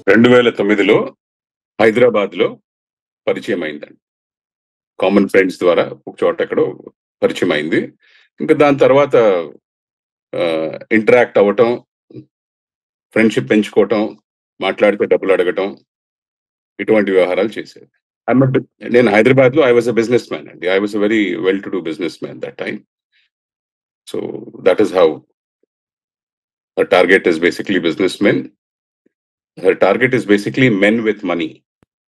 2009లో హైదరాబాద్‌లో పరిచయం అయిందండి. కామన్ ఫ్రెండ్స్ ద్వారా ఒక చోట ఎక్కడో పరిచయం అయింది. ఇంకా దాని తర్వాత ఇంటరాక్ట్ అవ్వటం, ఫ్రెండ్‌షిప్ పెంచుకోవటం, మాట్లాడితే డబ్బులు అడగటం, ఇటువంటి వ్యవహారాలు చేసేది. ఐయామ్ ఎ బి నేను హైదరాబాద్‌లో I was a businessman అండి. I was a very well to do businessman that time. So that is how her target is basically businessmen. Her target is basically men with money.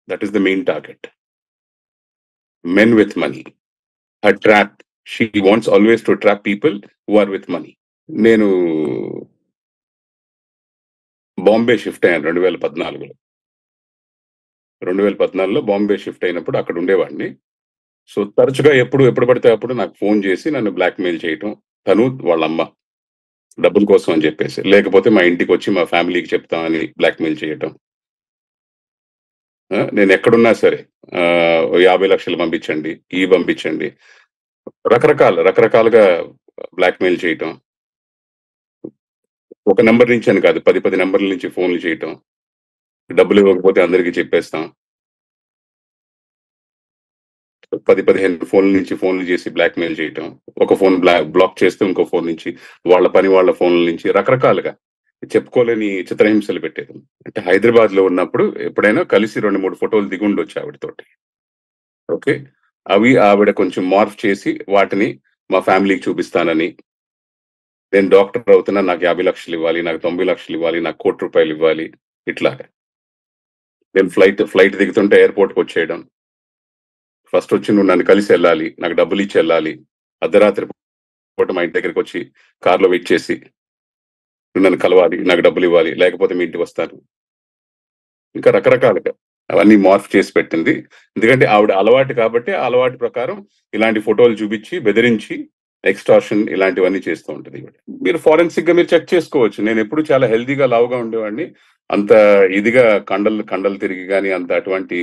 That is the main target. Men with money. Her trap. She wants always to trap people who are with money. నేను Bombay shift అయ్యాను 2014లో. 2014లో Bombay shift అయినప్పుడు అక్కడ ఉండేవాడిని. So తరచుగా ఎప్పుడు పడితే అప్పుడు నాకు ఫోన్ చేసి నన్ను బ్లాక్‌మెయిల్ చేయటం. తను వాళ్ళమ్మ డబ్బుల కోసం అని చెప్పేసి. లేకపోతే మా ఇంటికొచ్చి మా ఫ్యామిలీకి చెప్తామని బ్లాక్‌మెయిల్ చేయటం. నేనెక్కడున్నా సరే 50,00,000 పంపించండి, ఇయి పంపించండి. రకరకాలుగా బ్లాక్‌మెయిల్ చేయటం. ఒక నంబర్ నుంచి అని కాదు. 10 నంబర్ల నుంచి ఫోన్‌లు చేయటం. డబ్బులివ్వకపోతే అందరికి చెప్పేస్తాం. 15 ఫోన్‌ల నుంచి ఫోన్‌లు చేసి బ్లాక్‌మెయిల్ చేయటం. ఒక ఫోన్ బ్లాక్ చేస్తే ఇంకో ఫోన్ నుంచి, వాళ్ళ ఫోన్‌ల నుంచి రకరకాలుగా చెప్పుకోలేని చిత్రహింసలు పెట్టేది. అంటే హైదరాబాద్‌లో ఉన్నప్పుడు ఎప్పుడైనా కలిసి 2, 3 ఫోటోలు దిగుండొచ్చు ఆవిడతోటి. ఓకే. అవి ఆవిడ కొంచెం మార్ఫ్ చేసి వాటిని మా ఫ్యామిలీకి చూపిస్తానని, నేను డాక్టర్ అవుతున్నా, నాకు 50,00,000 ఇవ్వాలి, నాకు 90,00,000 ఇవ్వాలి, నాకు ₹1,00,00,000 ఇవ్వాలి. ఇట్లాగా. నేను ఫ్లైట్ దిగుతుంటే ఎయిర్‌పోర్ట్‌కొచ్చేయడం. ఫస్టొచ్చి నువ్వు నన్ను కలిసెళ్ళాలి. నాకు డబ్బులిచ్చెళ్ళాలి. అర్ధరాత్రి పూట మా ఇంటి దగ్గరికొచ్చి కార్‌లో వెయిట్ చేసి, నువ్వు నన్ను కలవాలి. నాకు డబ్బులివ్వాలి. లేకపోతే మీ ఇంటికొస్తాను. ఇంకా రకరకాలుగా అవన్నీ మార్ఫ్ చేసి పెట్టింది. ఎందుకంటే ఆవిడ అలవాటు కాబట్టి, ఆ అలవాటు ప్రకారం ఇలాంటి ఫోటోలు చూపిచ్చి, బెదిరించి, ఎక్స్‌టార్షన్ ఇలాంటివన్నీ చేస్తూ ఉంటది ఈవిడ. మీరు ఫోరెన్సిక్‌గా మీరు చెక్ చేసుకోవచ్చు. నేనెప్పుడు చాలా హెల్తీగా, లావుగా ఉండేవాడిని. అంత ఇదిగా కండలు తిరిగి గాని, అంత అటువంటి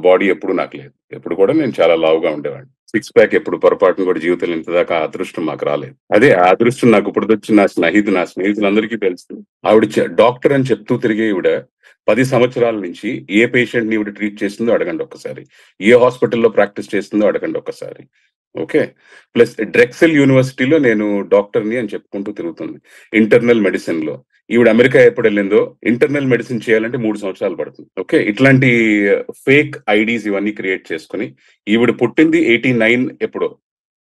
బాడీ ఎప్పుడు నాకు లేదు. ఎప్పుడు కూడా నేను చాలా లావుగా ఉండేవాడిని. సిక్స్ ప్యాక్ ఎప్పుడు పొరపాటున కూడా జీవితంలో ఇంతదాకా ఆ అదృష్టం నాకు రాలేదు. అదే ఆ అదృష్టం నాకు ఇప్పటికొచ్చి నా స్నేహితులందరికీ తెలుసు. ఆవిడ డాక్టర్ అని చెప్తూ తిరిగే ఈవిడ 10 సంవత్సరాల నుంచి ఏ పేషెంట్‌ని ఈవిడ ట్రీట్ చేసిందో అడగండి ఒక్కసారి. ఏ హాస్పిటల్‌లో ప్రాక్టీస్ చేస్తుందో అడగండి ఒక్కసారి. ఓకే. ప్లస్ డ్రెక్సెల్ యూనివర్సిటీలో నేను డాక్టర్‌ని అని చెప్పుకుంటూ తిరుగుతుంది. ఇంటర్నల్ మెడిసిన్‌లో. ఈవిడ అమెరికా ఎప్పుడెళ్ళిందో, ఇంటర్నల్ మెడిసిన్ చేయాలంటే 3 సంవత్సరాలు పడుతుంది. ఓకే. ఇట్లాంటి ఫేక్ ఐడీస్ ఇవన్నీ క్రియేట్ చేసుకొని, ఈవిడ పుట్టింది 89 ఎప్పుడో.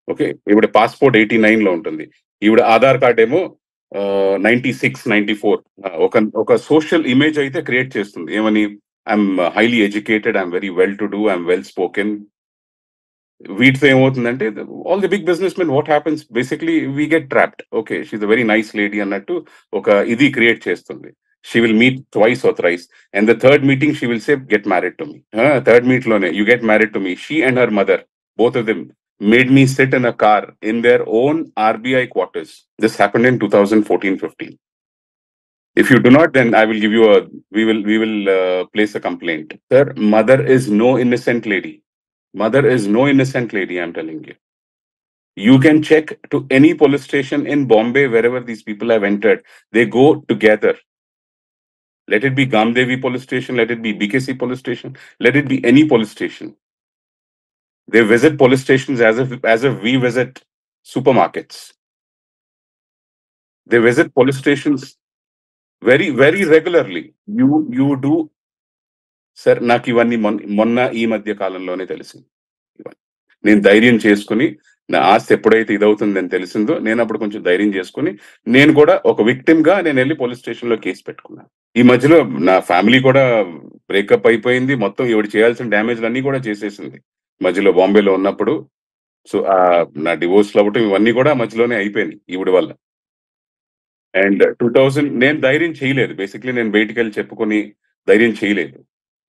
ఓకే. ఈవిడ పాస్‌పోర్ట్ 89లో ఉంటుంది. ఈవిడ ఆధార్ కార్డ్ ఏమో 96, 94. ఒక సోషల్ ఇమేజ్ అయితే క్రియేట్ చేస్తుంది. ఏమని? I'm highly educated, I'm very well to do, I'm well spoken. వీటితో ఏమవుతుందంటే all the big businessmen what happens basically we get trapped. Okay. She is a very nice lady అన్నట్టు ఒక ఇది create చేస్తుంది. She will meet twice or thrice and the third meeting she will say get married to me. Third meet లోనే you get married to me. She and her mother both of them made me sit in a car in their own RBI quarters. This happened in 2014-15. If you do not, then I will give you we will place a complaint. Sir, mother is no innocent lady. Mother is no innocent lady, I'm telling you. You can check to any police station in Bombay, wherever these people have entered. They go together. Let it be Gamdevi police station, let it be BKC police station, let it be any police station. They visit police stations as if we visit supermarkets. They visit police stations very, very regularly. You do. Sir నాకు ఇవన్నీ మొన్న ఈ మధ్య కాలంలోనే తెలిసింది. నేను ధైర్యం చేసుకుని నా ఆస్తి ఎప్పుడైతే ఇదవుతుందని తెలిసిందో నేను అప్పుడు కొంచెం ధైర్యం చేసుకుని నేను కూడా ఒక విక్టిమ్ గా నేను వెళ్ళి పోలీస్ స్టేషన్ లో కేసు పెట్టుకున్నాను. ఈ మధ్యలో నా ఫ్యామిలీ కూడా బ్రేకప్ అయిపోయింది. మొత్తం ఈవిడ చేయాల్సిన డ్యామేజ్లు అన్ని కూడా చేసేసింది మధ్యలో బాంబేలో ఉన్నప్పుడు. సో నా డివోర్స్ అవ్వటం ఇవన్నీ కూడా మధ్యలోనే అయిపోయినాయి ఈవిడ వల్ల. అండ్ 2000 నేను ధైర్యం చేయలేదు. బేసిక్లీ నేను బయటికి వెళ్ళి చెప్పుకొని ధైర్యం చేయలేదు.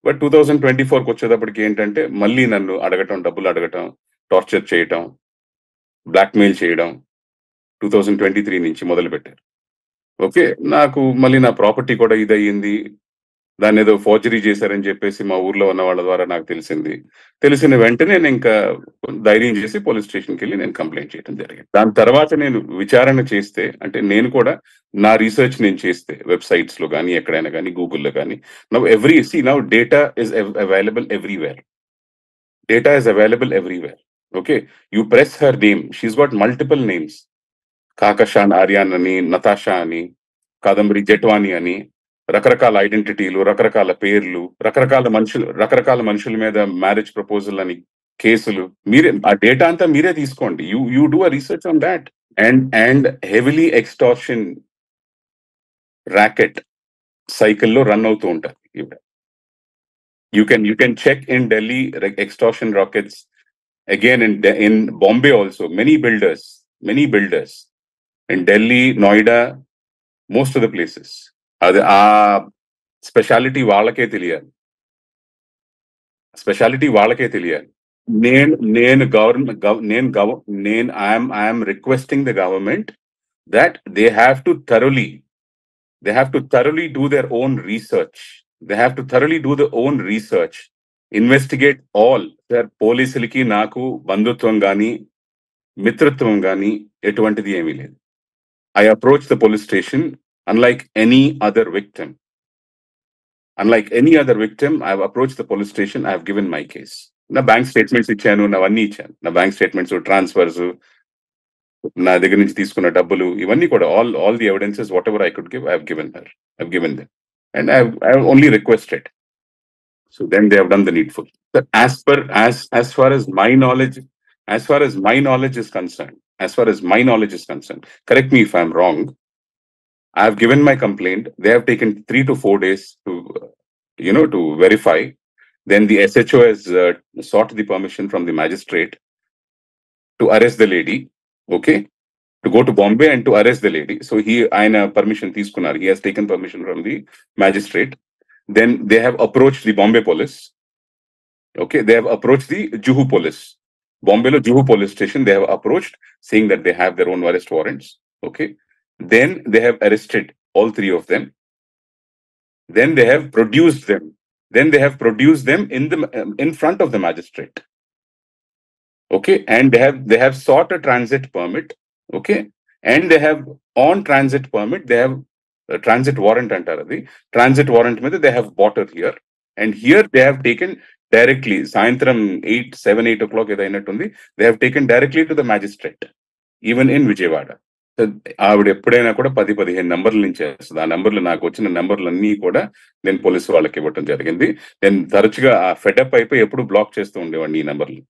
బట్ 2024కి వచ్చేటప్పటికి ఏంటంటే మళ్ళీ నన్ను అడగటం, డబ్బులు అడగటం, టార్చర్ చేయటం, బ్లాక్‌మెయిల్ చేయడం 2023 నుంచి మొదలుపెట్టారు. ఓకే. నాకు మళ్ళీ నా ప్రాపర్టీ కూడా ఇదయ్యింది. దాన్ని ఏదో ఫోర్జరీ చేశారని చెప్పేసి మా ఊర్లో ఉన్న వాళ్ళ ద్వారా నాకు తెలిసింది. తెలిసిన వెంటనే నేను ఇంకా ధైర్యం చేసి పోలీస్ స్టేషన్కి వెళ్ళి నేను కంప్లైంట్ చేయడం జరిగింది. దాని తర్వాత నేను విచారణ చేస్తే, అంటే నేను కూడా నా రీసెర్చ్ నేను చేస్తే వెబ్సైట్స్ లో కానీ ఎక్కడైనా కానీ గూగుల్లో కానీ, now data is available everywhere. Data is available everywhere. Okay, you press her name. She's got multiple names. Kahkashan Aryan అని, నతాషా అని, కాదంబరి జెట్వాని అని, రకరకాల ఐడెంటిటీలు, రకరకాల పేర్లు, రకరకాల మనుషుల మీద మ్యారేజ్ ప్రపోజల్ అని కేసులు. మీరే ఆ డేటా అంతా మీరే తీసుకోండి. You do a research on that. And heavily extortion racket సైకిల్లో రన్ అవుతూ ఉంటారు. You can check in Delhi extortion rockets, again in Bombay also. Many builders in Delhi, Noida, most of the places. అది ఆ speciality వాళ్ళకే తెలియాలి. I'm requesting the government that they have to thoroughly do their own research. Investigate all. పోలీసులకి నాకు బంధుత్వం గాని మిత్రత్వం గాని ఎటువంటిది ఏమీ లేదు. I approached the police station unlike any other victim. I've approached the police station. I've given my case. నా బ్యాంక్ స్టేట్మెంట్స్ ఇచ్చాను, అవన్నీ ఇచ్చాను. నా బ్యాంక్ స్టేట్మెంట్స్, ట్రాన్స్ఫర్స్, నా దగ్గర నుంచి తీసుకున్న డబ్బులు, ఇవన్నీ కూడా all the evidences whatever I could give, I've given them, and I've only requested. So then they have done the needful. But as far as my knowledge is concerned, correct me if I'm wrong, I have given my complaint. They have taken 3 to 4 days to verify. Then the SHO has sought the permission from the magistrate to arrest the lady. Okay, to go to Bombay and to arrest the lady. So he has taken permission from the magistrate. Then they have approached the Bombay police. Okay, they have approached the Juhu police. Bombay lo Juhu police station they have approached, saying that they have their own arrest warrants. Okay, then they have arrested all 3 of them. Then they have produced them in front of the magistrate. Okay, and they have sought a transit permit. Okay, and they have on transit permit, they have a transit warrant antaru. The transit warrant మీద they have bought it here, and here they have taken directly సాయంత్రం 8 o'clock ఏదైనట్టుంది, they have taken directly to the magistrate, even in Vijayawada. ఆవిడ ఎప్పుడైనా కూడా 10-15 నంబర్ల నుంచి వస్తుంది. ఆ నంబర్లు, నాకు వచ్చిన నంబర్లు అన్నీ కూడా నేను పోలీసు వాళ్ళకి ఇవ్వటం జరిగింది. నేను తరచుగా ఆ ఫెడప్ అయిపోయి ఎప్పుడు బ్లాక్ చేస్తూ ఉండేవాడిని ఈ నంబర్లు.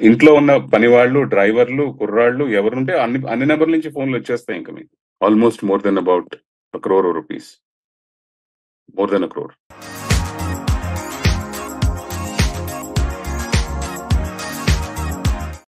ఇంట్లో ఉన్న పనివాళ్ళు, డ్రైవర్లు, కుర్రాళ్ళు ఎవరుంటే అన్ని నెంబర్ల నుంచి ఫోన్లు వచ్చేస్తాయి. ఇంకా మీకు almost more than 1 crore rupees.